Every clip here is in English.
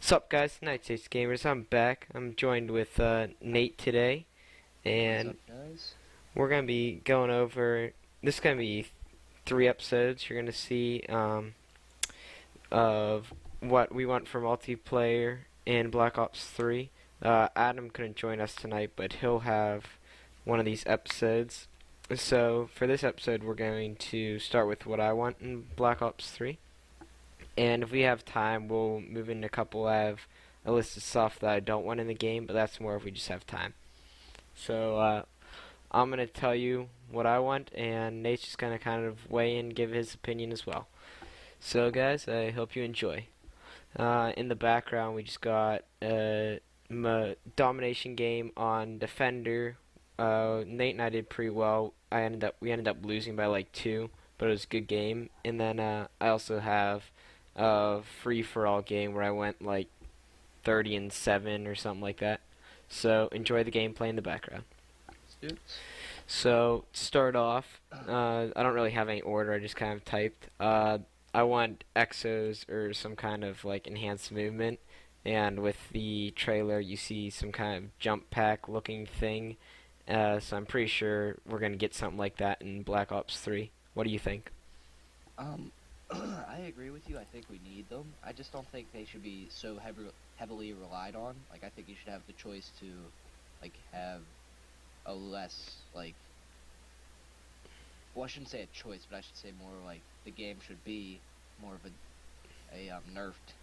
Sup guys, United States Gamers, I'm back. I'm joined with Nate today, What's and up, guys? we're going to be going over, this is going to be 3 episodes you're going to see of what we want for multiplayer in Black Ops 3. Adam couldn't join us tonight, but he'll have one of these episodes. So for this episode, we're going to start with what I want in Black Ops 3. And if we have time, we'll move into a couple. I have a list of stuff that I don't want in the game, but that's more if we just have time. So I'm going to tell you what I want, and Nate's just going to kind of weigh in, give his opinion as well. So guys, I hope you enjoy. In the background, we just got a domination game on Defender. Nate and I did pretty well. We ended up losing by like 2, but it was a good game. And then I also have a free-for-all game where I went like 30-7 or something like that. So enjoy the gameplay in the background. Let's do it. So start off, I don't really have any order. I just kind of typed. I want exos or some kind of like enhanced movement. And with the trailer, you see some kind of jump pack looking thing. So I'm pretty sure we're gonna get something like that in Black Ops 3. What do you think? Um, I agree with you. I think we need them. I just don't think they should be so heavily relied on. Like, I think you should have the choice to, like, have a less, like, well, I shouldn't say a choice, but I should say more like the game should be more of a nerfed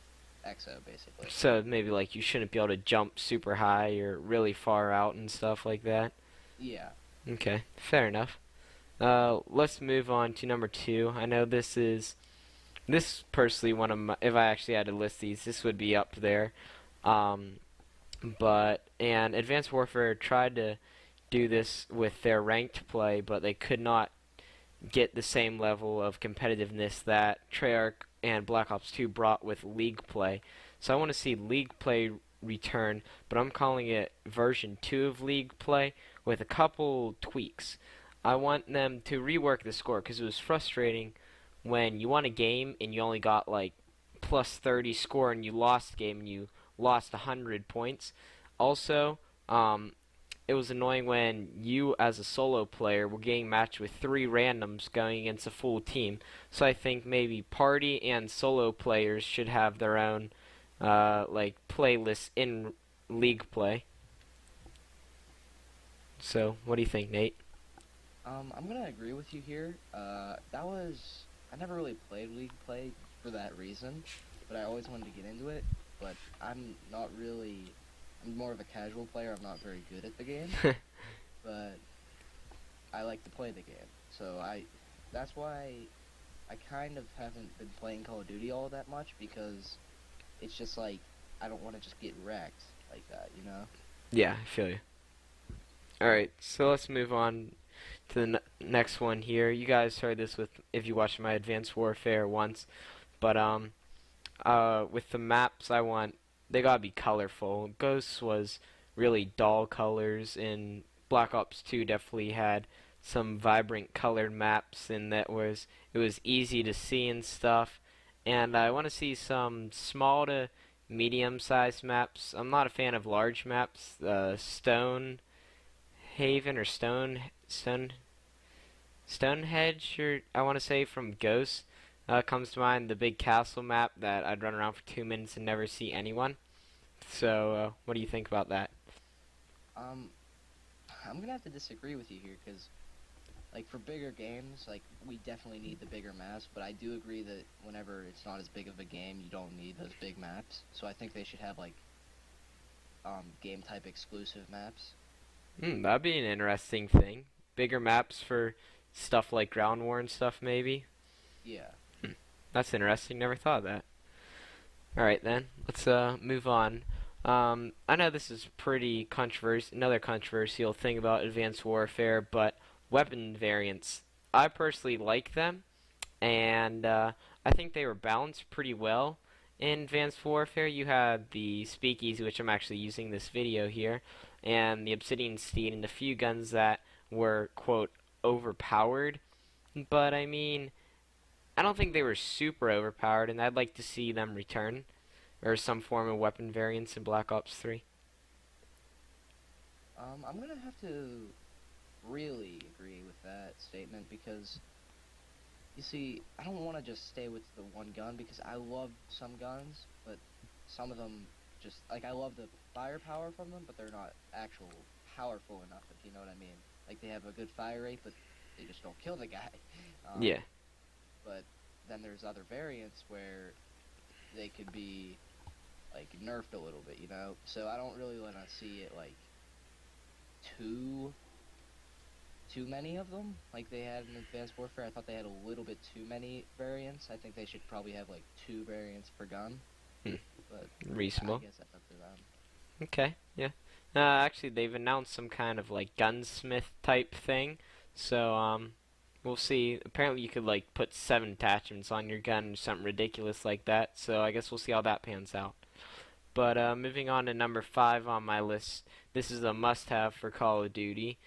EXO, basically. So maybe like you shouldn't be able to jump super high or really far out and stuff like that. Yeah. Okay, fair enough. Let's move on to number 2. I know this personally one of my, if I actually had to list these, this would be up there. Um, and Advanced Warfare tried to do this with their ranked play, but they could not get the same level of competitiveness that Treyarch and Black Ops 2 brought with League play. So I want to see League play return, but I'm calling it version 2 of League play with a couple tweaks. I want them to rework the score because it was frustrating when you won a game and you only got like plus 30 score and you lost the game and you lost 100 points. Also, it was annoying when you as a solo player were getting matched with 3 randoms going against a full team. So I think maybe party and solo players should have their own like playlists in League play. So what do you think, Nate? I'm gonna agree with you here. I never really played League play for that reason, but I always wanted to get into it. But I'm not really. I'm more of a casual player. I'm not very good at the game, but I like to play the game. So that's why I kind of haven't been playing Call of Duty all that much because it's just like I don't want to just get wrecked like that, you know? Yeah, I feel you. Alright, so let's move on to the next one here. You guys heard this with if you watched my Advanced Warfare once, but with the maps I want, they gotta be colorful. Ghosts was really dull colors, and Black Ops 2 definitely had some vibrant colored maps, and it was easy to see and stuff. And I want to see some small to medium-sized maps. I'm not a fan of large maps. Stone Haven or Stonehenge, or I want to say from Ghost, comes to mind. The big castle map that I'd run around for 2 minutes and never see anyone. So, what do you think about that? Um, I'm gonna have to disagree with you here because, like, for bigger games, like, we definitely need the bigger maps, but I do agree that whenever it's not as big of a game, you don't need those big maps. So I think they should have, like, game type exclusive maps. That'd be an interesting thing. Bigger maps for stuff like ground war and stuff, maybe. Yeah. That's interesting. Never thought of that. All right, then let's move on. I know this is pretty another controversial thing about Advanced Warfare, but weapon variants. I personally like them, and I think they were balanced pretty well in Advanced Warfare. You had the Speakeasy, which I'm actually using this video here, and the Obsidian Steed, and a few guns that were, quote, overpowered. But, I mean, I don't think they were super overpowered, and I'd like to see them return. or some form of weapon variants in Black Ops 3? I'm gonna have to really agree with that statement because you see, I don't want to just stay with the one gun because I love some guns, but some of them just like I love the firepower from them, but they're not actual powerful enough. If you know what I mean. Like they have a good fire rate, but they just don't kill the guy. Um, Yeah. but then there's other variants where they could be like nerfed a little bit, you know. So I don't really want to see it like too too many of them like they had in Advanced Warfare. I thought they had a little bit too many variants. I think they should probably have like 2 variants per gun. Hmm. But I Reasonable. guess that's up to them. Okay, yeah. Actually, they've announced some kind of like gunsmith type thing, so we'll see. Apparently, you could like put 7 attachments on your gun or something ridiculous like that. So I guess we'll see how that pans out. But moving on to number 5 on my list, this is a must-have for Call of Duty.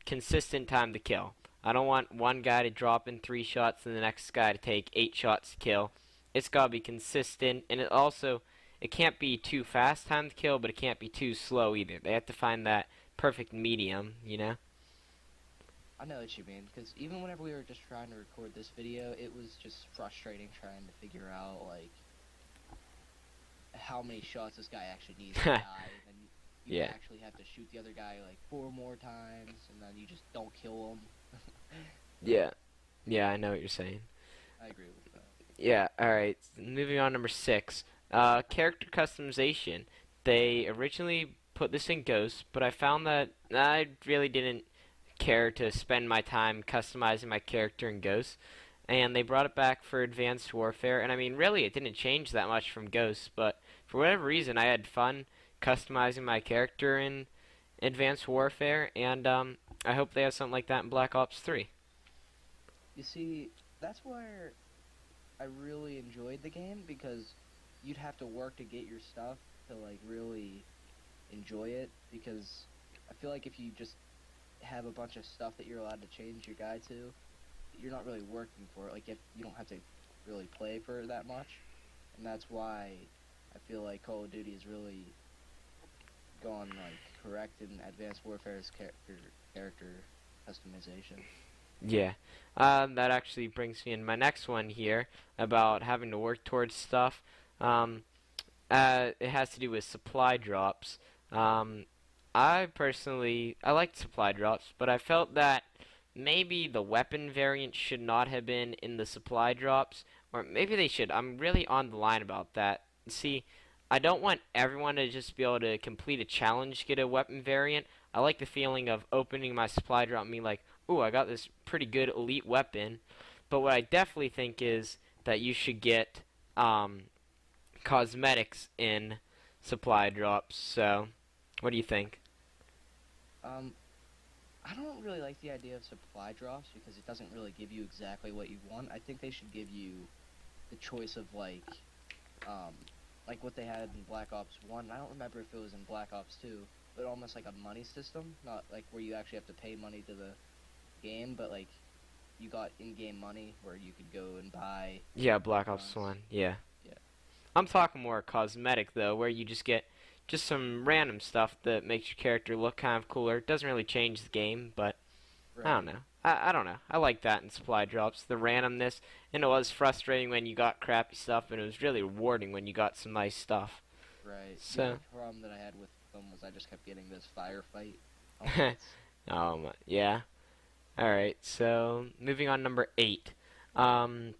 Consistent time to kill. I don't want one guy to drop in 3 shots and the next guy to take 8 shots to kill. It's gotta be consistent, and it can't be too fast time to kill, but it can't be too slow either. They have to find that perfect medium, you know? I know what you mean, because even whenever we were just trying to record this video, it was just frustrating trying to figure out, like, how many shots this guy actually needs to die, and you Yeah. actually have to shoot the other guy, like, 4 more times, and then you just don't kill him. Yeah. Yeah, I know what you're saying. I agree with that. Yeah, alright. Moving on, number 6. Character customization. They originally put this in Ghost, but I found that I really didn't care to spend my time customizing my character in Ghost. And they brought it back for Advanced Warfare. And I mean, really, it didn't change that much from Ghost, but for whatever reason, I had fun customizing my character in Advanced Warfare, and I hope they have something like that in Black Ops 3. You see, that's where I really enjoyed the game, because you'd have to work to get your stuff to, like, really enjoy it, because I feel like if you just have a bunch of stuff that you're allowed to change your guy to, you're not really working for it. Like, if you don't have to really play for it that much, and that's why I feel like Call of Duty has really gone like correct in Advanced Warfare's character customization. Yeah. That actually brings me in my next one here about having to work towards stuff. Um, it has to do with supply drops. I liked supply drops, but I felt that maybe the weapon variant should not have been in the supply drops, or maybe they should. I'm really on the line about that. See, I don't want everyone to just be able to complete a challenge, get a weapon variant. I like the feeling of opening my supply drop and being like, ooh, I got this pretty good elite weapon. But what I definitely think is that you should get cosmetics in supply drops. So, what do you think? Um, I don't really like the idea of supply drops because it doesn't really give you exactly what you want. I think they should give you the choice of um, like what they had in Black Ops 1. I don't remember if it was in Black Ops 2, but almost like a money system, not like where you actually have to pay money to the game, but like you got in-game money where you could go and buy Yeah, Black Ops guns. 1. Yeah. Yeah. I'm talking more cosmetic though, where you just get just some random stuff that makes your character look kind of cooler. It doesn't really change the game, but I don't Right. know. I don't know. I like that in supply drops, the randomness, and it was frustrating when you got crappy stuff, and it was really rewarding when you got some nice stuff. Right. The So, only problem that I had with them was I just kept getting this firefight. yeah. All right. So, moving on, number 8. Um,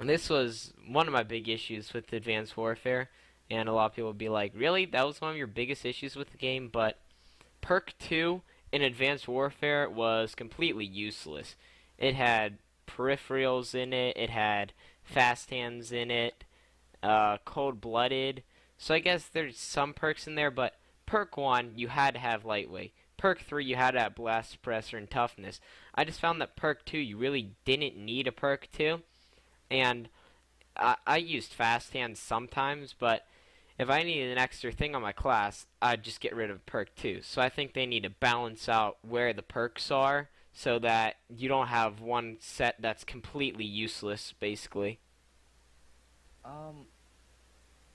this was one of my big issues with Advanced Warfare, and a lot of people would be like, "Really? That was one of your biggest issues with the game?" But Perk 2 in Advanced Warfare was completely useless. It had peripherals in it, it had fast hands in it, cold blooded. So I guess there's some perks in there, but Perk 1, you had to have lightweight. Perk 3, you had to have blast suppressor and toughness. I just found that Perk 2, you really didn't need a Perk 2, and I used fast hands sometimes, but if I needed an extra thing on my class, I'd just get rid of perk 2. So I think they need to balance out where the perks are so that you don't have one set that's completely useless, basically. Um,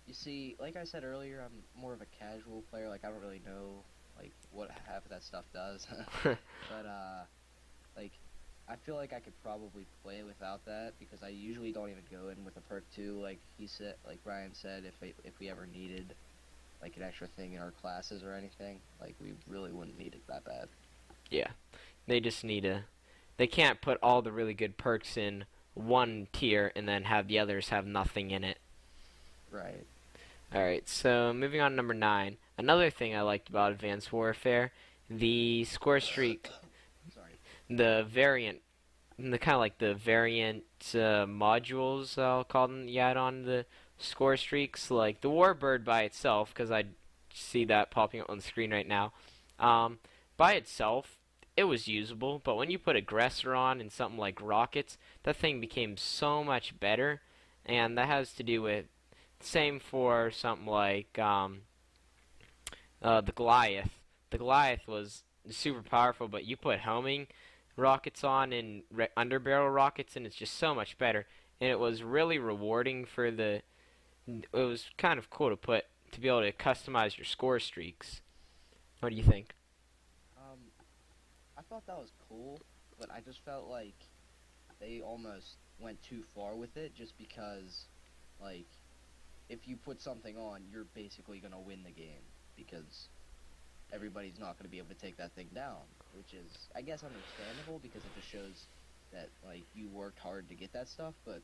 You see, like I said earlier, I'm more of a casual player. Like I don't really know like what half of that stuff does. But like I feel like I could probably play without that because I usually don't even go in with a perk too. Like he said, like Ryan said, if we ever needed like an extra thing in our classes or anything, like we really wouldn't need it that bad. Yeah, they just need a. They can't put all the really good perks in one tier and then have the others have nothing in it. Right. Alright, so moving on to number 9. Another thing I liked about Advanced Warfare, the score streak, Sorry. the variant, the kind of like the variant modules, I'll call them, you add on the score streaks, like the Warbird by itself, because I see that popping up on the screen right now. Um, by itself, it was usable, but when you put Aggressor on and something like Rockets, that thing became so much better, and that has to do with same for something like the Goliath. The Goliath was super powerful, but you put homing rockets on and underbarrel rockets, and it's just so much better. And it was really rewarding for the. It was kind of cool to be able to customize your score streaks. What do you think? Um, I thought that was cool, but I just felt like they almost went too far with it just because, like, if you put something on, you're basically gonna win the game because everybody's not gonna be able to take that thing down, which is, I guess, understandable because it just shows that like you worked hard to get that stuff. But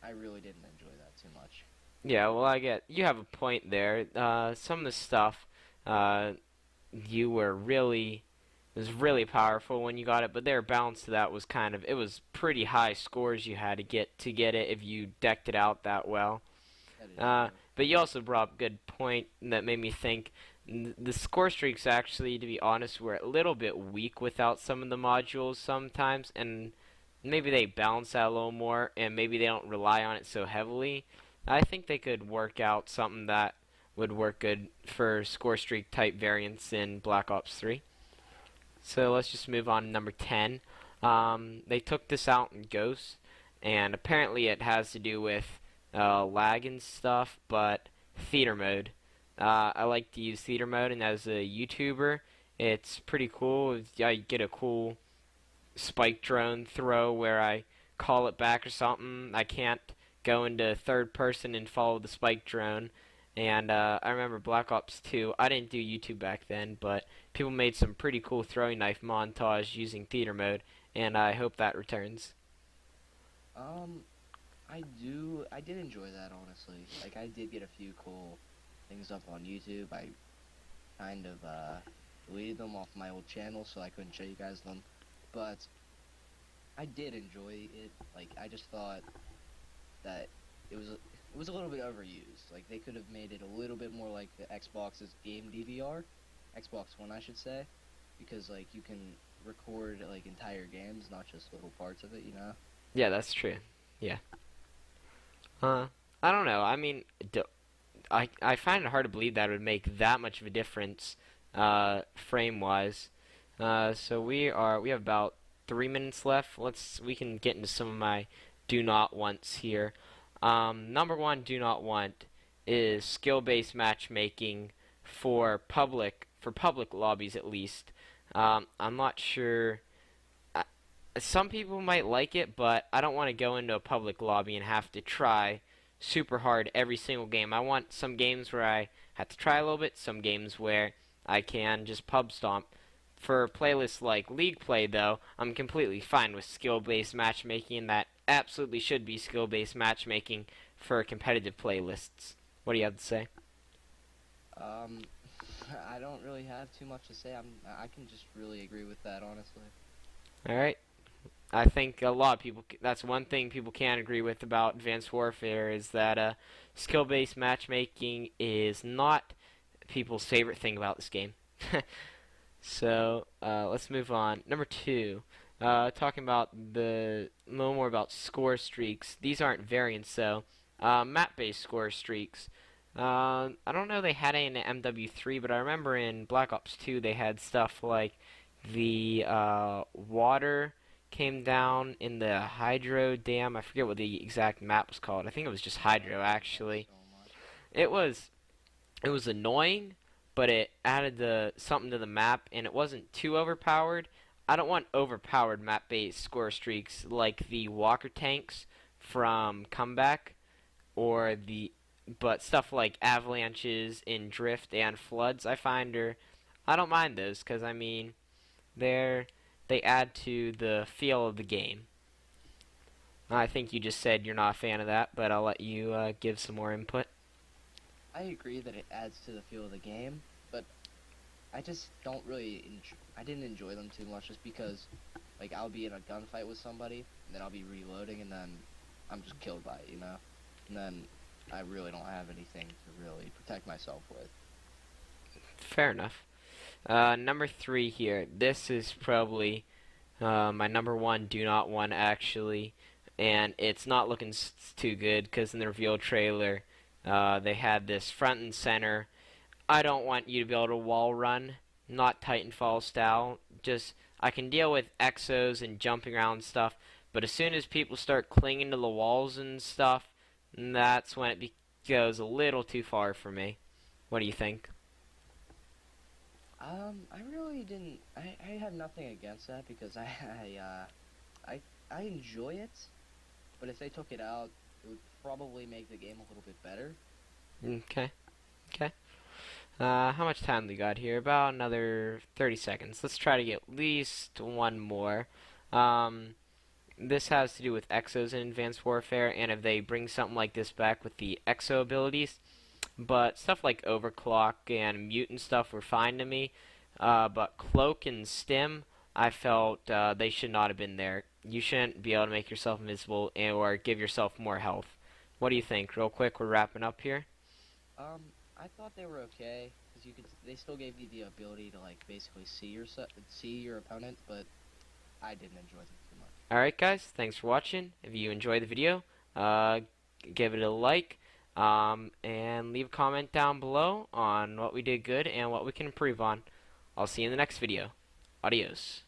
I really didn't enjoy that too much. Yeah, well, I get you have a point there. Some of the stuff uh, you were really it was really powerful when you got it, but their balance to that was kind of it was pretty high scores you had to get it if you decked it out that well. That is true. But you also brought up a good point that made me think the score streaks actually, to be honest, were a little bit weak without some of the modules sometimes, and maybe they balance that a little more, and maybe they don't rely on it so heavily. I think they could work out something that would work good for score streak type variants in Black Ops 3. So let's just move on to number 10. They took this out in Ghost, and apparently it has to do with lag and stuff, but theater mode. I like to use theater mode, and as a YouTuber, it's pretty cool. I get a cool spike drone throw where I call it back or something. I can't go into third person and follow the spike drone. And I remember Black Ops 2. I didn't do YouTube back then, but people made some pretty cool throwing knife montage using theater mode, and I hope that returns. Um, I did enjoy that honestly. Like I did get a few cool things up on YouTube. I kind of deleted them off my old channel so I couldn't show you guys them. But I did enjoy it. Like I just thought that it was a little bit overused. Like they could have made it a little bit more like the Xbox's game DVR, Xbox One I should say, because like you can record like entire games, not just little parts of it, you know? Yeah, that's true. Yeah. I don't know. I mean, I find it hard to believe that it would make that much of a difference, frame wise. So we have about 3 minutes left. We can get into some of my do not wants here. Number one do not want is skill-based matchmaking for public lobbies at least. I'm not sure. Some people might like it, but I don't want to go into a public lobby and have to try super hard every single game. I want some games where I have to try a little bit, some games where I can just pub stomp. For playlists like League Play, though, I'm completely fine with skill-based matchmaking, and that absolutely should be skill-based matchmaking for competitive playlists. What do you have to say? Um, I don't really have too much to say. I can just really agree with that, honestly. Alright. I think a lot of people, that's one thing people can agree with about Advanced Warfare is that skill-based matchmaking is not people's favorite thing about this game. So, let's move on. Number 2, talking about a little more about score streaks. These aren't variants, though. Map-based score streaks. I don't know they had it in MW3, but I remember in Black Ops 2 they had stuff like the water came down in the hydro dam. I forget what the exact map was called. I think it was just hydro, actually. So much. It was annoying, but it added something to the map, and it wasn't too overpowered. I don't want overpowered map-based score streaks like the Walker tanks from Comeback, or but stuff like avalanches in Drift and floods. I don't mind those because I mean they add to the feel of the game. I think you just said you're not a fan of that, but I'll let you give some more input. I agree that it adds to the feel of the game, but I just don't really. I didn't enjoy them too much, just because, like, I'll be in a gunfight with somebody, and then I'll be reloading, and then I'm just killed by it, and then I really don't have anything to really protect myself with. Fair enough. Number 3 here. This is probably my number 1 do not want actually, and it's not looking too good because in the reveal trailer they had this front and center. I don't want you to be able to wall run, not Titanfall style. Just I can deal with exos and jumping around and stuff, but as soon as people start clinging to the walls and stuff, that's when it goes a little too far for me. What do you think? I really didn't. I have nothing against that because I enjoy it, but if they took it out, it would probably make the game a little bit better. Okay. Okay. How much time do we got here? About another 30 seconds. Let's try to get at least one more. This has to do with exos in Advanced Warfare, and if they bring something like this back with the exo abilities. But stuff like Overclock and Mutant stuff were fine to me. But Cloak and Stim, I felt they should not have been there. You shouldn't be able to make yourself invisible or give yourself more health. What do you think? Real quick, we're wrapping up here. I thought they were okay because they still gave you the ability to, like, basically see your opponent, but I didn't enjoy them too much. Alright guys, thanks for watching. If you enjoyed the video, give it a like, and leave a comment down below on what we did good and what we can improve on. I'll see you in the next video. Adios.